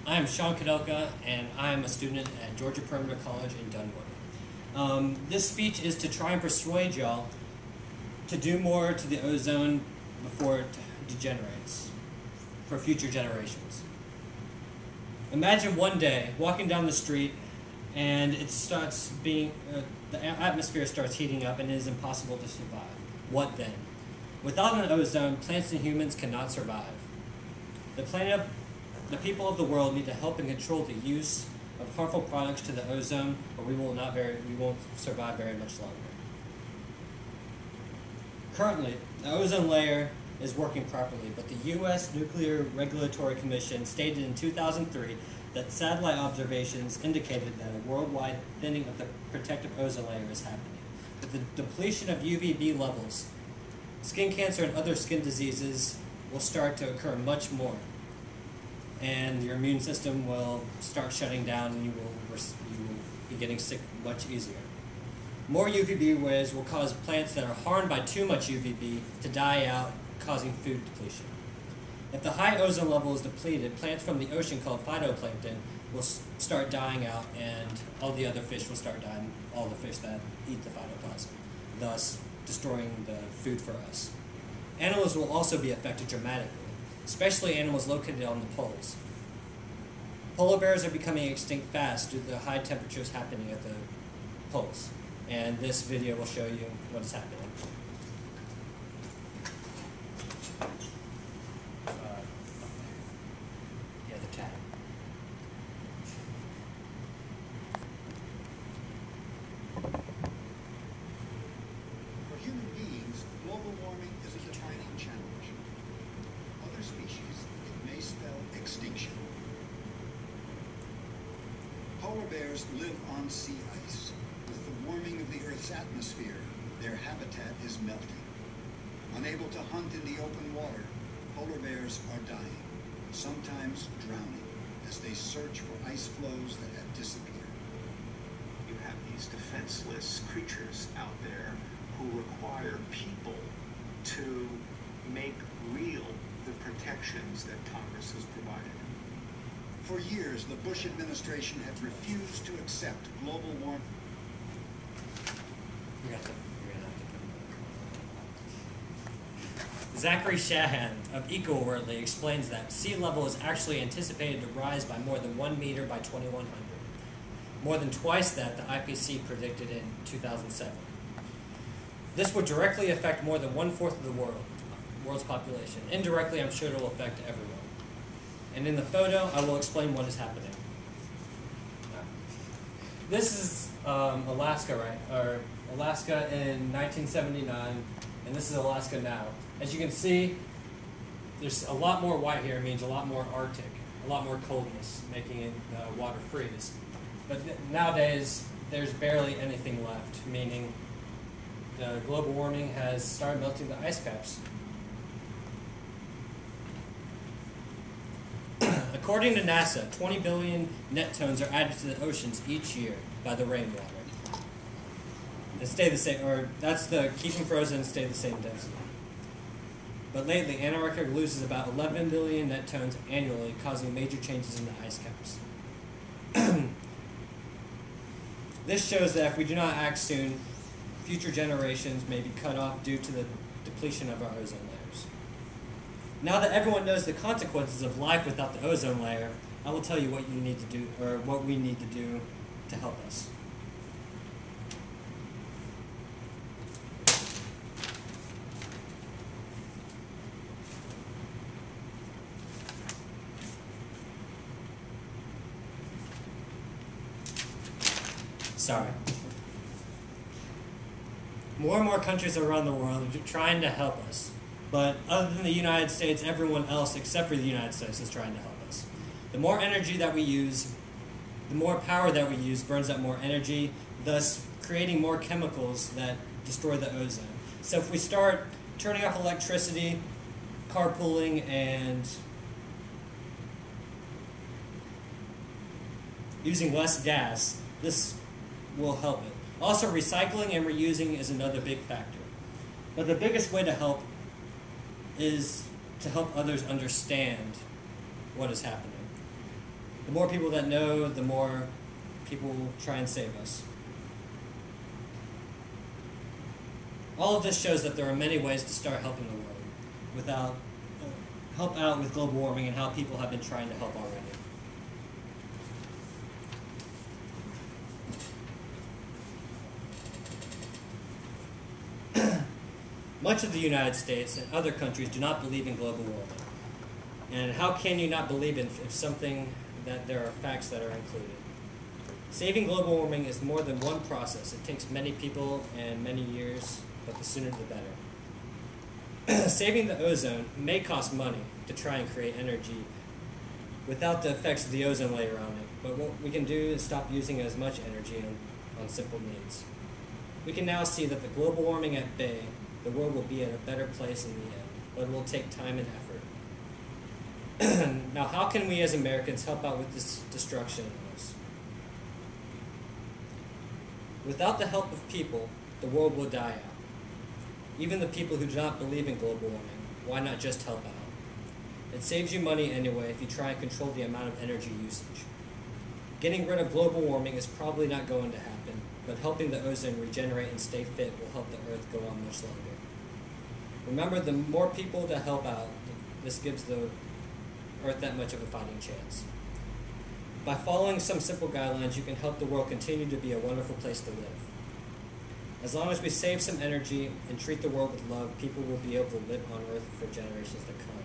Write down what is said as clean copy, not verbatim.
I am Sean Kudelka, and I am a student at Georgia Perimeter College in Dunwoody. This speech is to try and persuade y'all to do more to the ozone before it degenerates for future generations. Imagine one day walking down the street and it starts being, the atmosphere starts heating up and it is impossible to survive. What then? Without an ozone, plants and humans cannot survive. The people of the world need to help and control the use of harmful products to the ozone, or we won't survive very much longer. Currently, the ozone layer is working properly, but the U.S. Nuclear Regulatory Commission stated in 2003 that satellite observations indicated that a worldwide thinning of the protective ozone layer is happening. With the depletion of UVB levels, skin cancer and other skin diseases will start to occur much more, and your immune system will start shutting down and you will be getting sick much easier. More UVB rays will cause plants that are harmed by too much UVB to die out, causing food depletion. If the high ozone level is depleted, plants from the ocean called phytoplankton will start dying out, and all the other fish will start dying, all the fish that eat the phytoplasm, thus destroying the food for us. Animals will also be affected dramatically, especially animals located on the poles. Polar bears are becoming extinct fast due to the high temperatures happening at the poles, and this video will show you what is happening. The tab. For human beings, global warming is a defining challenge. Other species, it may spell extinction. Polar bears live on sea ice. With the warming of the Earth's atmosphere, their habitat is melting. Unable to hunt in the open water, polar bears are dying, sometimes drowning, as they search for ice floes that have disappeared. You have these defenseless creatures out there who require people to make real the protections that Congress has provided. For years, the Bush administration has refused to accept global warming. Zachary Shahan of EcoWorldly explains that sea level is actually anticipated to rise by more than 1 meter by 2100, more than twice that the IPCC predicted in 2007. This would directly affect more than 1/4 of the world's population. Indirectly, I'm sure it will affect everyone. And in the photo, I will explain what is happening. This is Alaska, right? Or Alaska in 1979, and this is Alaska now. As you can see, there's a lot more white here. It means a lot more Arctic, a lot more coldness, making it water freeze. But nowadays, there's barely anything left, meaning the global warming has started melting the ice caps. According to NASA, 20 billion net tons are added to the oceans each year by the rainwater. And stay the same, or that's the keep them frozen and stay the same density. But lately, Antarctica loses about 11 billion net tons annually, causing major changes in the ice caps. This shows that if we do not act soon, future generations may be cut off due to the depletion of our ozone layers. Now that everyone knows the consequences of life without the ozone layer, I will tell you what you need to do, or what we need to do to help us. Sorry. More and more countries around the world are trying to help us. But other than the United States, everyone else except for the United States is trying to help us. The more energy that we use, the more power that we use burns up more energy, thus creating more chemicals that destroy the ozone. So if we start turning off electricity, carpooling, and using less gas, this will help it. Also, recycling and reusing is another big factor. But the biggest way to help is to help others understand what is happening. The more people that know, the more people will try and save us. All of this shows that there are many ways to start helping the world, help out with global warming, and how people have been trying to help already. Much of the United States and other countries do not believe in global warming. And how can you not believe in if something that there are facts that are included? Saving global warming is more than one process. It takes many people and many years, but the sooner the better. Saving the ozone may cost money to try and create energy without the effects of the ozone layer on it, but what we can do is stop using as much energy on simple needs. We can now see that the global warming at bay, the world will be in a better place in the end, but it will take time and effort. Now, how can we as Americans help out with this destruction of us? Without the help of people, the world will die out. Even the people who do not believe in global warming, why not just help out? It saves you money anyway if you try and control the amount of energy usage. Getting rid of global warming is probably not going to happen, but helping the ozone regenerate and stay fit will help the Earth go on much longer. Remember, the more people that help out, this gives the Earth that much of a fighting chance. By following some simple guidelines, you can help the world continue to be a wonderful place to live. As long as we save some energy and treat the world with love, people will be able to live on Earth for generations to come.